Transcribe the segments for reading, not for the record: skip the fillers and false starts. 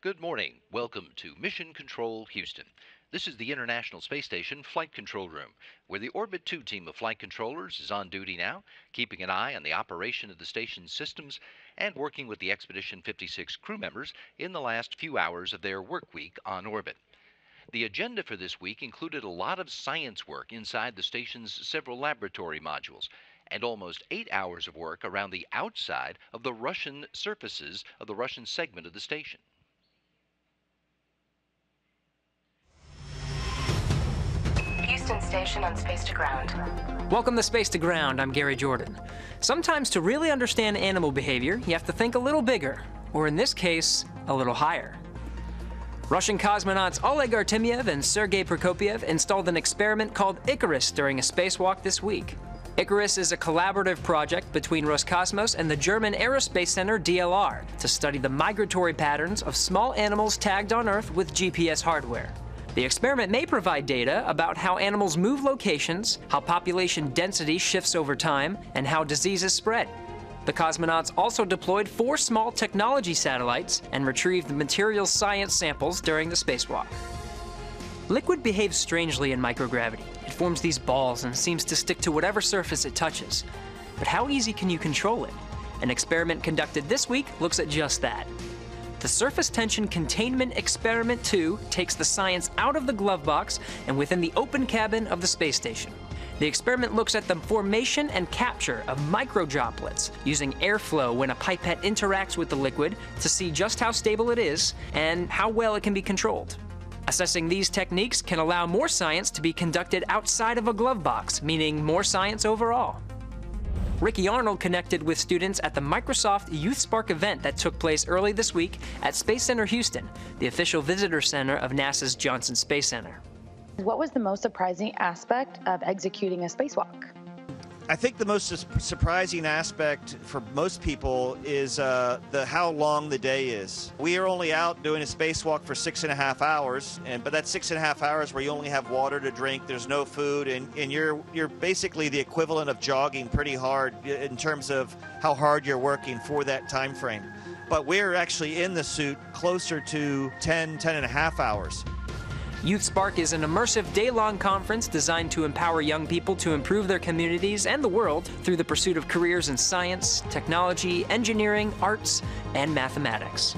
Good morning. Welcome to Mission Control Houston. This is the International Space Station Flight Control Room, where the Orbit 2 team of flight controllers is on duty now, keeping an eye on the operation of the station's systems and working with the Expedition 56 crew members in the last few hours of their work week on orbit. The agenda for this week included a lot of science work inside the station's several laboratory modules, and almost 8 hours of work around the outside of the Russian surfaces of the Russian segment of the station. Houston Station on Space to Ground. Welcome to Space to Ground. I'm Gary Jordan. Sometimes to really understand animal behavior, you have to think a little bigger, or in this case, a little higher. Russian cosmonauts Oleg Artemyev and Sergei Prokopyev installed an experiment called Icarus during a spacewalk this week. Icarus is a collaborative project between Roscosmos and the German Aerospace Center DLR to study the migratory patterns of small animals tagged on Earth with GPS hardware. The experiment may provide data about how animals move locations, how population density shifts over time, and how diseases spread. The cosmonauts also deployed 4 small technology satellites and retrieved materials science samples during the spacewalk. Liquid behaves strangely in microgravity. It forms these balls and seems to stick to whatever surface it touches. But how easy can you control it? An experiment conducted this week looks at just that. The Surface Tension Containment Experiment 2 takes the science out of the glove box and within the open cabin of the space station. The experiment looks at the formation and capture of microdroplets using airflow when a pipette interacts with the liquid to see just how stable it is and how well it can be controlled. Assessing these techniques can allow more science to be conducted outside of a glove box, meaning more science overall. Ricky Arnold connected with students at the Microsoft Youth Spark event that took place early this week at Space Center Houston, the official visitor center of NASA's Johnson Space Center. What was the most surprising aspect of executing a spacewalk? I think the most surprising aspect for most people is how long the day is. We are only out doing a spacewalk for 6.5 hours, but that's 6.5 hours where you only have water to drink, there's no food, and you're basically the equivalent of jogging pretty hard in terms of how hard you're working for that time frame. But we're actually in the suit closer to 10.5 hours. Youth Spark is an immersive day-long conference designed to empower young people to improve their communities and the world through the pursuit of careers in science, technology, engineering, arts, and mathematics.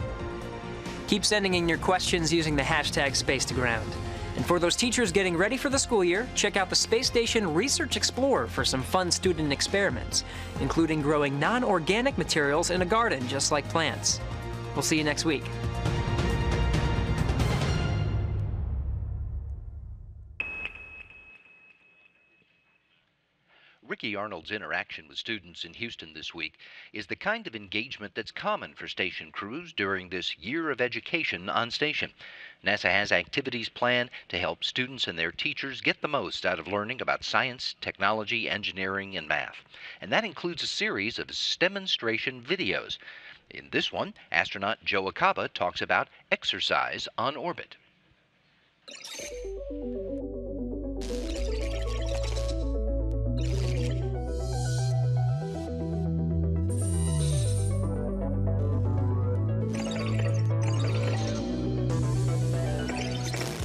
Keep sending in your questions using the hashtag #SpaceToGround. And for those teachers getting ready for the school year, check out the Space Station Research Explorer for some fun student experiments, including growing non-organic materials in a garden just like plants. We'll see you next week. Ricky Arnold's interaction with students in Houston this week is the kind of engagement that's common for station crews during this year of education on station. NASA has activities planned to help students and their teachers get the most out of learning about science, technology, engineering, and math. And that includes a series of demonstration videos. In this one, astronaut Joe Acaba talks about exercise on orbit.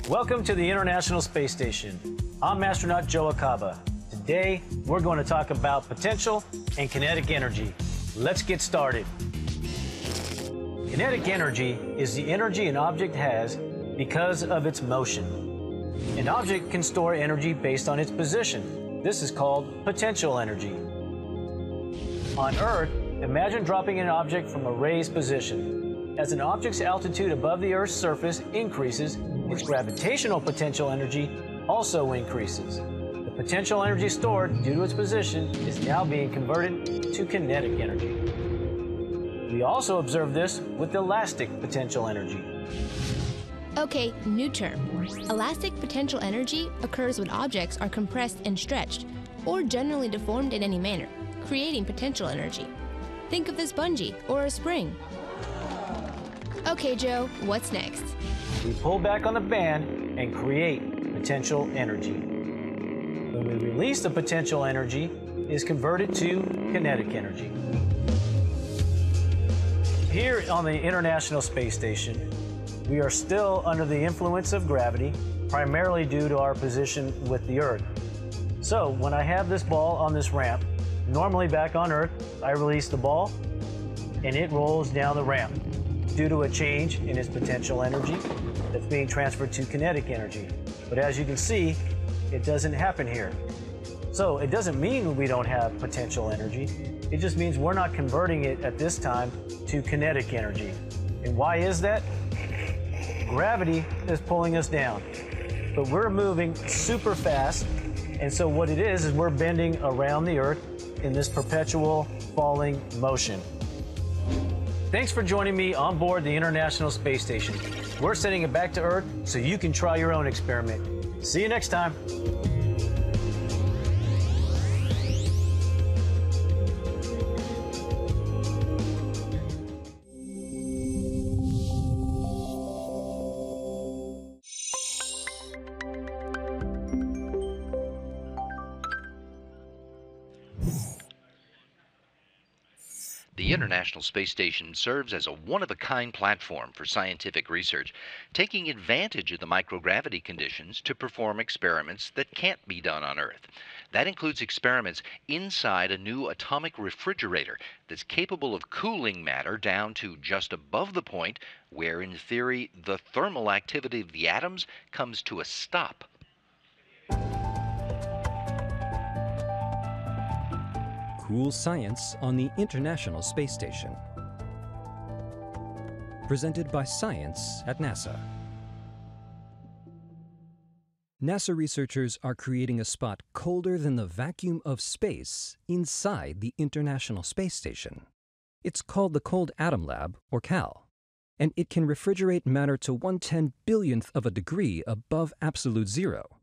Welcome to the International Space Station. I'm astronaut Joe Acaba. Today, we're going to talk about potential and kinetic energy. Let's get started. Kinetic energy is the energy an object has because of its motion. An object can store energy based on its position. This is called potential energy. On Earth, imagine dropping an object from a raised position. As an object's altitude above the Earth's surface increases, its gravitational potential energy also increases. The potential energy stored due to its position is now being converted to kinetic energy. We also observe this with elastic potential energy. Okay, new term. Elastic potential energy occurs when objects are compressed and stretched, or generally deformed in any manner, creating potential energy. Think of this bungee or a spring. Okay, Joe, what's next? We pull back on the band and create potential energy. When we release the potential energy, it is converted to kinetic energy. Here on the International Space Station, we are still under the influence of gravity, primarily due to our position with the Earth. So when I have this ball on this ramp, normally back on Earth, I release the ball and it rolls down the ramp due to a change in its potential energy that's being transferred to kinetic energy. But as you can see, it doesn't happen here. So it doesn't mean we don't have potential energy. It just means we're not converting it at this time to kinetic energy. And why is that? Gravity is pulling us down, but we're moving super fast. And so what it is we're bending around the Earth in this perpetual falling motion. Thanks for joining me on board the International Space Station. We're sending it back to Earth so you can try your own experiment. See you next time. The International Space Station serves as a one-of-a-kind platform for scientific research, taking advantage of the microgravity conditions to perform experiments that can't be done on Earth. That includes experiments inside a new atomic refrigerator that's capable of cooling matter down to just above the point where, in theory, the thermal activity of the atoms comes to a stop. Cool science on the International Space Station. Presented by Science at NASA. NASA researchers are creating a spot colder than the vacuum of space inside the International Space Station. It's called the Cold Atom Lab, or CAL, and it can refrigerate matter to 1/10 billionth of a degree above absolute zero,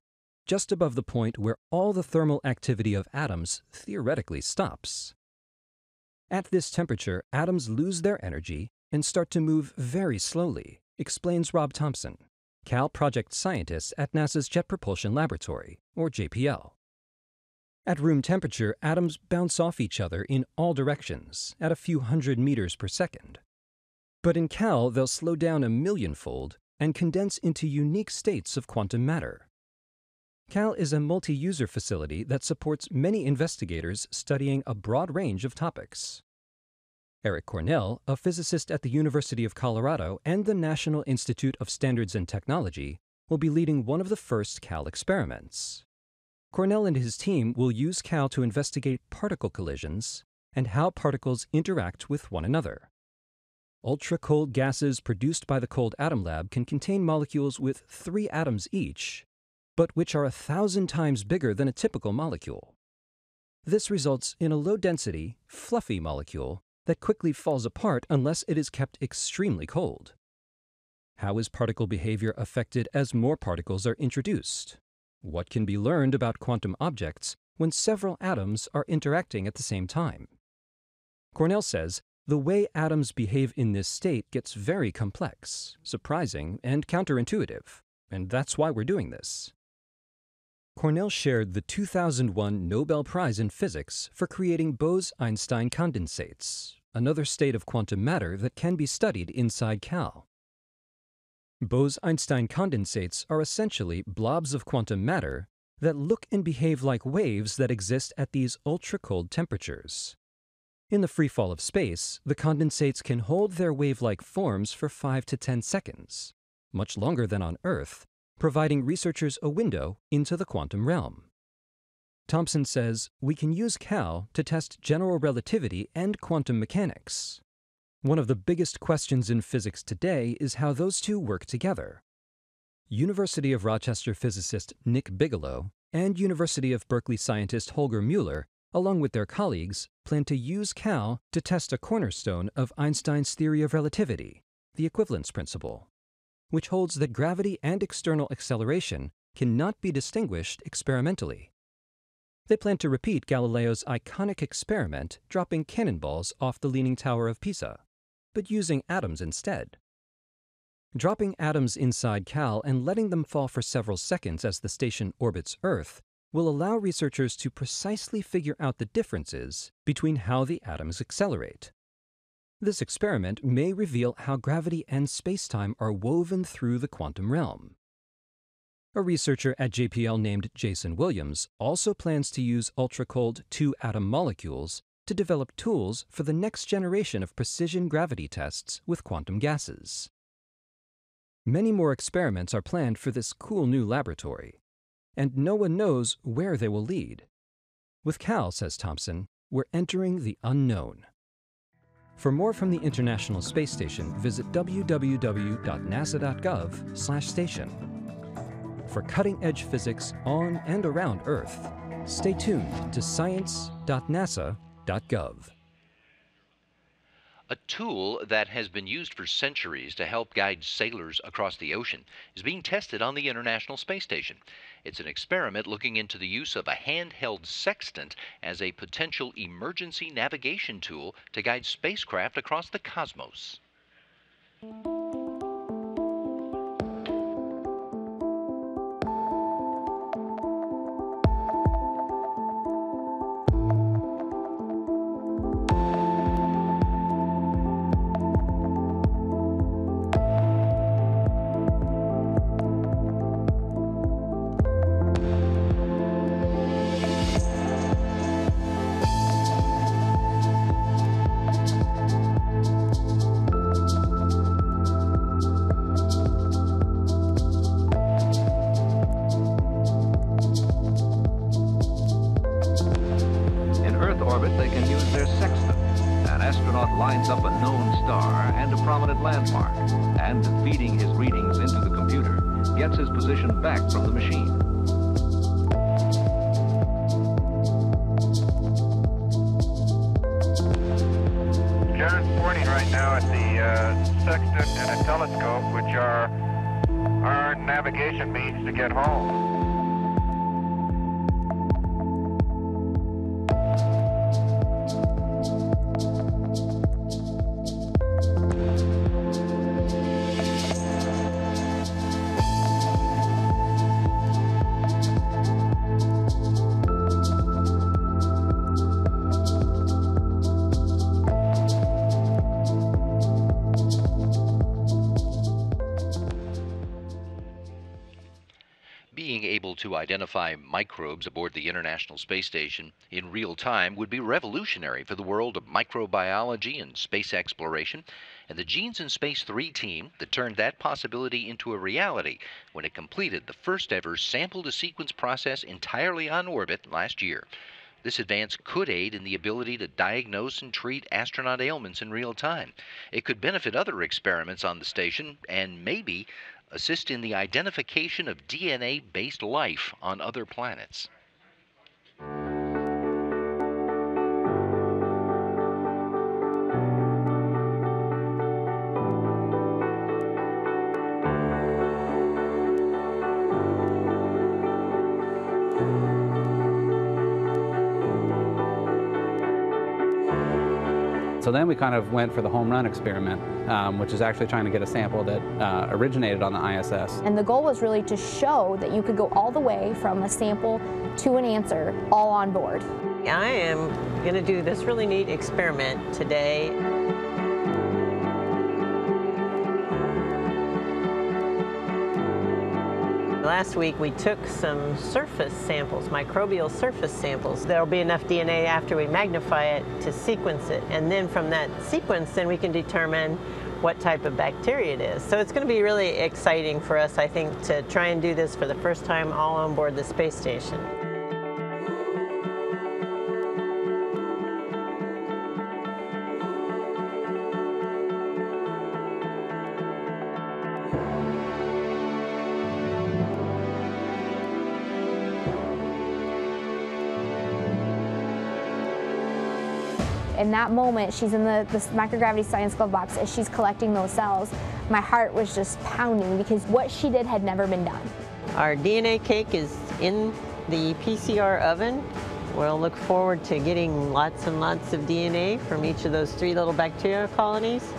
just above the point where all the thermal activity of atoms theoretically stops. At this temperature, atoms lose their energy and start to move very slowly, explains Rob Thompson, CAL project scientist at NASA's Jet Propulsion Laboratory, or JPL. At room temperature, atoms bounce off each other in all directions at a few hundred meters per second. But in CAL, they'll slow down a millionfold and condense into unique states of quantum matter. CAL is a multi-user facility that supports many investigators studying a broad range of topics. Eric Cornell, a physicist at the University of Colorado and the National Institute of Standards and Technology, will be leading one of the first CAL experiments. Cornell and his team will use CAL to investigate particle collisions and how particles interact with one another. Ultra-cold gases produced by the Cold Atom Lab can contain molecules with 3 atoms each, but which are 1,000 times bigger than a typical molecule. This results in a low-density, fluffy molecule that quickly falls apart unless it is kept extremely cold. How is particle behavior affected as more particles are introduced? What can be learned about quantum objects when several atoms are interacting at the same time? Cornell says the way atoms behave in this state gets very complex, surprising, and counterintuitive, and that's why we're doing this. Cornell shared the 2001 Nobel Prize in Physics for creating Bose-Einstein condensates, another state of quantum matter that can be studied inside CAL. Bose-Einstein condensates are essentially blobs of quantum matter that look and behave like waves that exist at these ultra-cold temperatures. In the free fall of space, the condensates can hold their wave-like forms for 5 to 10 seconds, much longer than on Earth, providing researchers a window into the quantum realm. Thompson says we can use CAL to test general relativity and quantum mechanics. One of the biggest questions in physics today is how those two work together. University of Rochester physicist Nick Bigelow and University of Berkeley scientist Holger Mueller, along with their colleagues, plan to use CAL to test a cornerstone of Einstein's theory of relativity, the equivalence principle, which holds that gravity and external acceleration cannot be distinguished experimentally. They plan to repeat Galileo's iconic experiment dropping cannonballs off the Leaning Tower of Pisa, but using atoms instead. Dropping atoms inside CAL and letting them fall for several seconds as the station orbits Earth will allow researchers to precisely figure out the differences between how the atoms accelerate. This experiment may reveal how gravity and spacetime are woven through the quantum realm. A researcher at JPL named Jason Williams also plans to use ultra-cold two-atom molecules to develop tools for the next generation of precision gravity tests with quantum gases. Many more experiments are planned for this cool new laboratory, and no one knows where they will lead. With Cal, says Thompson, we're entering the unknown. For more from the International Space Station, visit www.nasa.gov/station. For cutting-edge physics on and around Earth, stay tuned to science.nasa.gov. A tool that has been used for centuries to help guide sailors across the ocean is being tested on the International Space Station. It's an experiment looking into the use of a handheld sextant as a potential emergency navigation tool to guide spacecraft across the cosmos. They can use their sextant. An astronaut lines up a known star and a prominent landmark, and feeding his readings into the computer, gets his position back from the machine. Jared's pointing right now at the sextant and a telescope, which are our navigation means to get home. Being able to identify microbes aboard the International Space Station in real time would be revolutionary for the world of microbiology and space exploration, and the Genes in Space 3 team that turned that possibility into a reality when it completed the first ever sample-to-sequence process entirely on orbit last year. This advance could aid in the ability to diagnose and treat astronaut ailments in real time. It could benefit other experiments on the station and maybe assist in the identification of DNA-based life on other planets. So then we kind of went for the home run experiment, which is actually trying to get a sample that originated on the ISS. And the goal was really to show that you could go all the way from a sample to an answer all on board. I am going to do this really neat experiment today. Last week we took some surface samples, microbial surface samples. There will be enough DNA after we magnify it to sequence it. And then from that sequence, then we can determine what type of bacteria it is. So it's going to be really exciting for us, I think, to try and do this for the first time all on board the space station. In that moment, she's in the microgravity science glove box as she's collecting those cells. My heart was just pounding because what she did had never been done. Our DNA cake is in the PCR oven. We'll look forward to getting lots and lots of DNA from each of those 3 little bacteria colonies.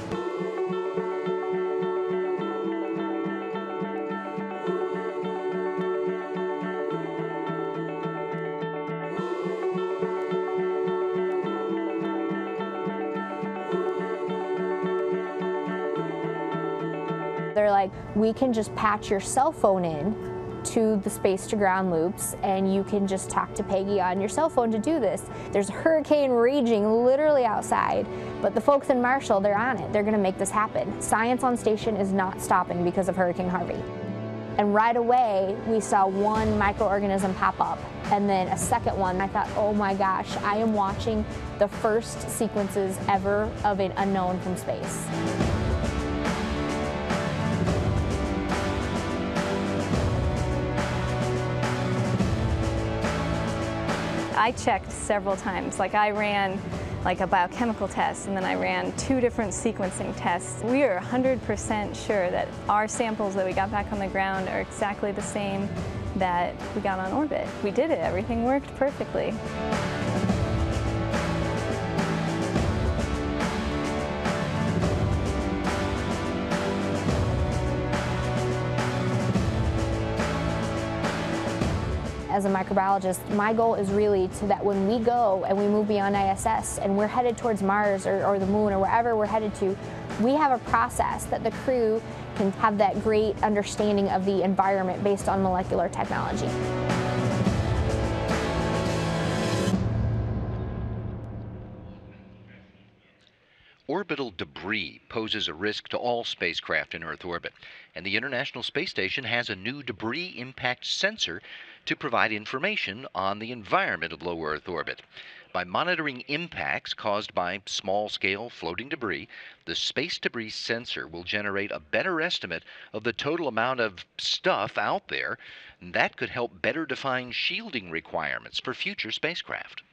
They're like, we can just patch your cell phone in to the space to ground loops, and you can just talk to Peggy on your cell phone to do this. There's a hurricane raging literally outside, but the folks in Marshall, they're on it. They're gonna make this happen. Science on station is not stopping because of Hurricane Harvey. And right away, we saw one microorganism pop up, and then a second one. I thought, oh my gosh, I am watching the first sequences ever of an unknown from space. I checked several times. Like, I ran like a biochemical test, and then I ran 2 different sequencing tests. We are 100% sure that our samples that we got back on the ground are exactly the same that we got on orbit. We did it. Everything worked perfectly. As a microbiologist, my goal is really to that when we go and we move beyond ISS and we're headed towards Mars or the moon or wherever we're headed to, we have a process that the crew can have that great understanding of the environment based on molecular technology. Orbital debris poses a risk to all spacecraft in Earth orbit, and the International Space Station has a new debris impact sensor to provide information on the environment of low Earth orbit. By monitoring impacts caused by small-scale floating debris, the space debris sensor will generate a better estimate of the total amount of stuff out there, and that could help better define shielding requirements for future spacecraft.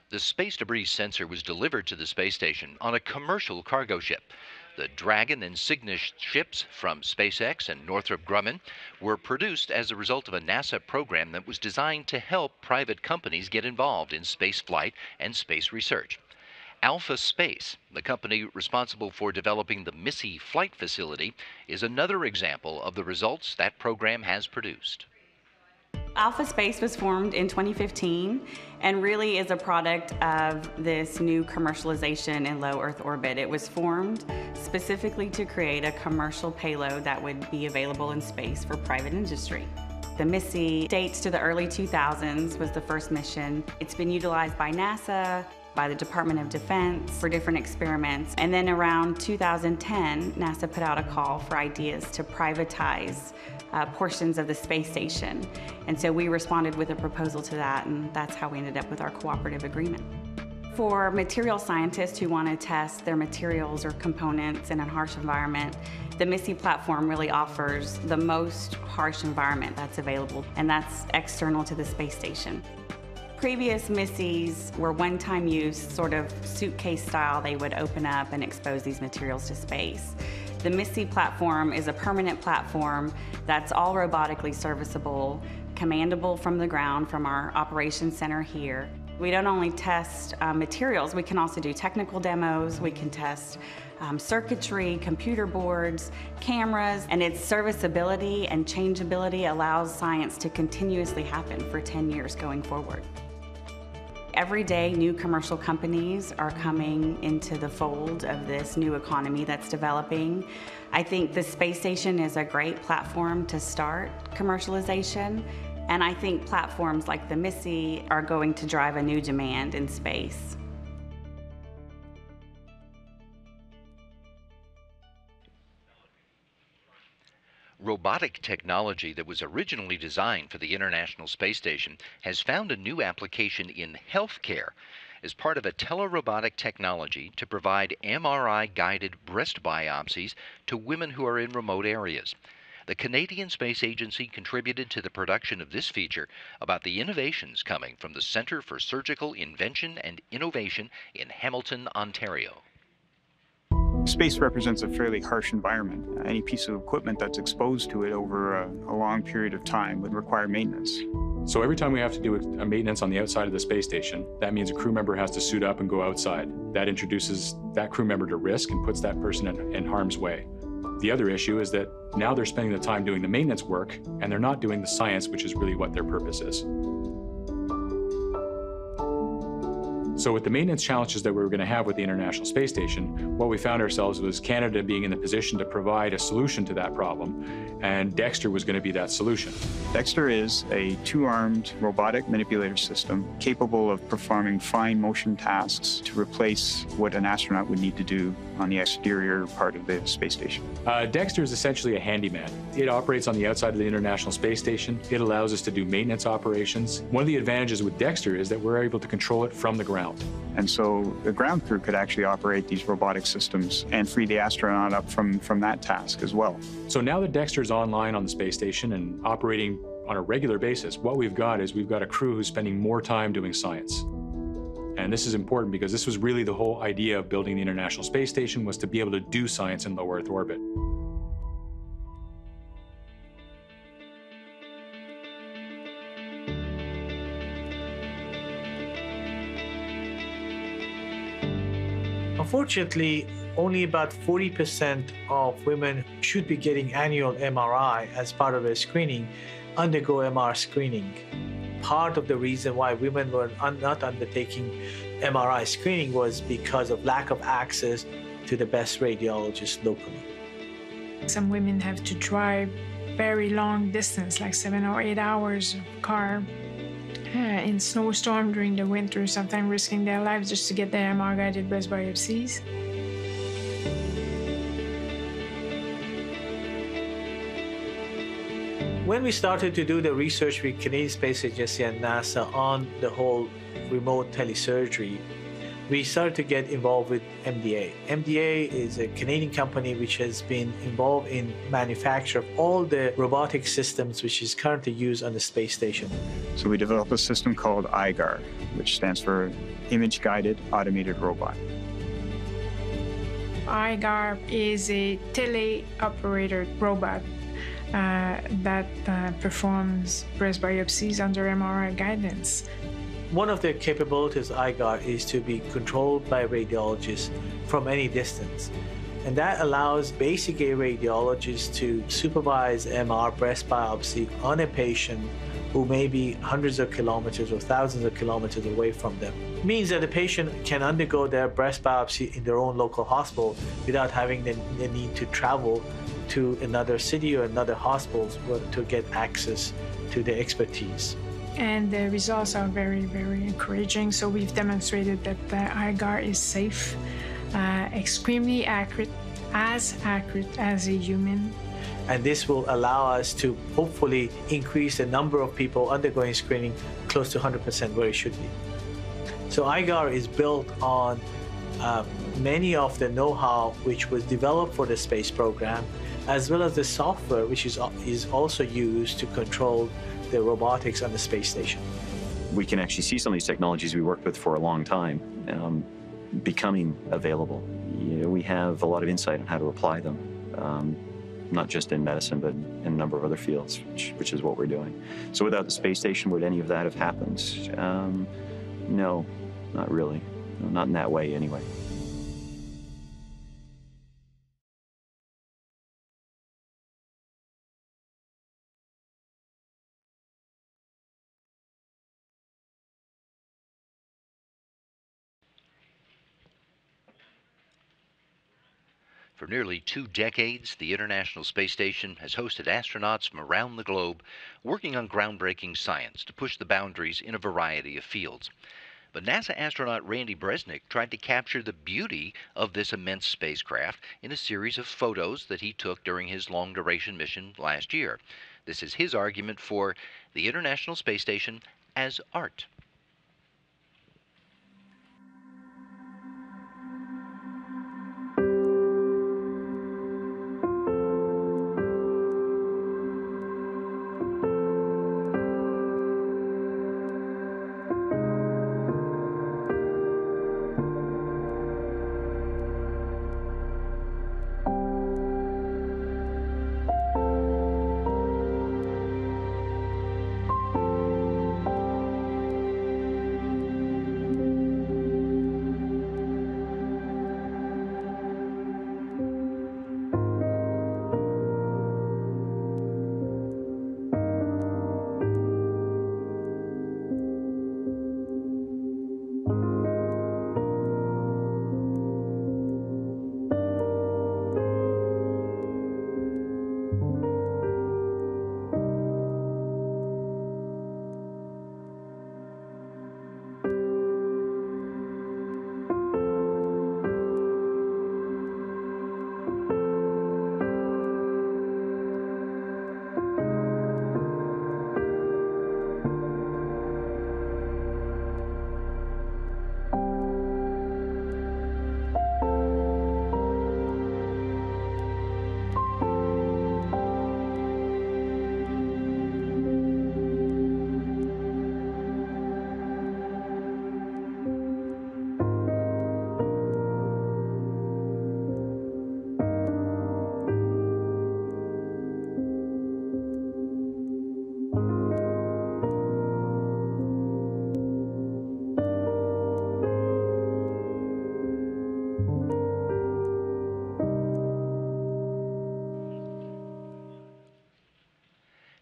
The space debris sensor was delivered to the space station on a commercial cargo ship. The Dragon and Cygnus ships from SpaceX and Northrop Grumman were produced as a result of a NASA program that was designed to help private companies get involved in space flight and space research. Alpha Space, the company responsible for developing the Missy flight facility, is another example of the results that program has produced. Alpha Space was formed in 2015 and really is a product of this new commercialization in low Earth orbit. It was formed specifically to create a commercial payload that would be available in space for private industry. The Missy dates to the early 2000s, was the first mission. It's been utilized by NASA, by the Department of Defense for different experiments. And then around 2010, NASA put out a call for ideas to privatize portions of the space station. And so we responded with a proposal to that, and that's how we ended up with our cooperative agreement. For material scientists who want to test their materials or components in a harsh environment, the Missy platform really offers the most harsh environment that's available, and that's external to the space station. Previous Missies were one-time use, sort of suitcase style. They would open up and expose these materials to space. The Missy platform is a permanent platform that's all robotically serviceable, commandable from the ground from our operations center here. We don't only test materials, we can also do technical demos, we can test circuitry, computer boards, cameras, and its serviceability and changeability allows science to continuously happen for 10 years going forward. Every day, new commercial companies are coming into the fold of this new economy that's developing. I think the space station is a great platform to start commercialization, and I think platforms like the MISSY are going to drive a new demand in space. Robotic technology that was originally designed for the International Space Station has found a new application in healthcare as part of a telerobotic technology to provide MRI-guided breast biopsies to women who are in remote areas. The Canadian Space Agency contributed to the production of this feature about the innovations coming from the Centre for Surgical Invention and Innovation in Hamilton, Ontario. Space represents a fairly harsh environment. Any piece of equipment that's exposed to it over a long period of time would require maintenance. So every time we have to do a maintenance on the outside of the space station, that means a crew member has to suit up and go outside. That introduces that crew member to risk and puts that person in harm's way. The other issue is that now they're spending the time doing the maintenance work and they're not doing the science, which is really what their purpose is. So with the maintenance challenges that we were going to have with the International Space Station, what we found ourselves was Canada being in the position to provide a solution to that problem, and Dexter was going to be that solution. Dexter is a two-armed robotic manipulator system capable of performing fine motion tasks to replace what an astronaut would need to do on the exterior part of the space station. Dexter is essentially a handyman. It operates on the outside of the International Space Station. It allows us to do maintenance operations. One of the advantages with Dexter is that we're able to control it from the ground. And so the ground crew could actually operate these robotic systems and free the astronaut up from that task as well. So now that Dexter's online on the space station and operating on a regular basis, what we've got is we've got a crew who's spending more time doing science. And this is important because this was really the whole idea of building the International Space Station, was to be able to do science in low Earth orbit. Unfortunately, only about 40% of women should be getting annual MRI as part of their screening undergo MR screening. Part of the reason why women were not undertaking MRI screening was because of lack of access to the best radiologists locally. Some women have to drive very long distance, like 7 or 8 hours of car in snowstorm during the winter, sometimes risking their lives just to get their MR-guided breast biopsies. When we started to do the research with Canadian Space Agency and NASA on the whole remote telesurgery, we started to get involved with MDA. MDA is a Canadian company which has been involved in manufacture of all the robotic systems which is currently used on the space station. So we developed a system called IGAR, which stands for Image Guided Automated Robot. IGAR is a tele-operated robot that performs breast biopsies under MRI guidance. One of the capabilities of IGAR is to be controlled by radiologists from any distance. And that allows basic A radiologists to supervise MR breast biopsy on a patient who may be hundreds of kilometers or thousands of kilometers away from them. It means that the patient can undergo their breast biopsy in their own local hospital without having the need to travel to another city or another hospital to get access to the expertise. And the results are very, very encouraging. So we've demonstrated that the IGAR is safe, extremely accurate, as accurate as a human. And this will allow us to hopefully increase the number of people undergoing screening close to 100% where it should be. So IGAR is built on many of the know-how which was developed for the space program, as well as the software which is also used to control the robotics on the space station. We can actually see some of these technologies we worked with for a long time becoming available. You know, we have a lot of insight on how to apply them, not just in medicine, but in a number of other fields, which is what we're doing. So without the space station, would any of that have happened? No, not really. No, not in that way, anyway. For nearly 2 decades, the International Space Station has hosted astronauts from around the globe working on groundbreaking science to push the boundaries in a variety of fields. But NASA astronaut Randy Bresnik tried to capture the beauty of this immense spacecraft in a series of photos that he took during his long-duration mission last year. This is his argument for the International Space Station as art.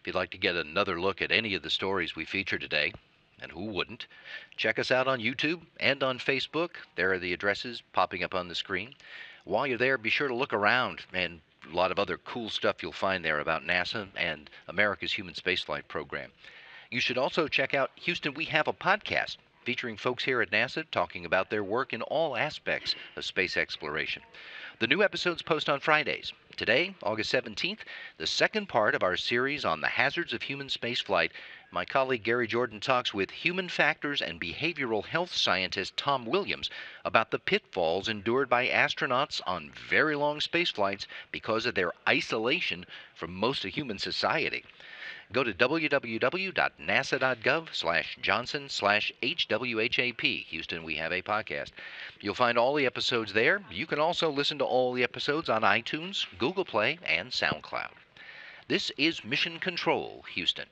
If you'd like to get another look at any of the stories we feature today, and who wouldn't, check us out on YouTube and on Facebook. There are the addresses popping up on the screen. While you're there, be sure to look around, and a lot of other cool stuff you'll find there about NASA and America's human spaceflight program. You should also check out Houston, We Have a Podcast, featuring folks here at NASA talking about their work in all aspects of space exploration. The new episodes post on Fridays. Today, August 17th, the second part of our series on the hazards of human spaceflight. My colleague Gary Jordan talks with human factors and behavioral health scientist Tom Williams about the pitfalls endured by astronauts on very long space flights because of their isolation from most of human society. Go to www.nasa.gov/Johnson/HWHAP. Houston, We Have a Podcast. You'll find all the episodes there. You can also listen to all the episodes on iTunes, Google Play, and SoundCloud. This is Mission Control, Houston.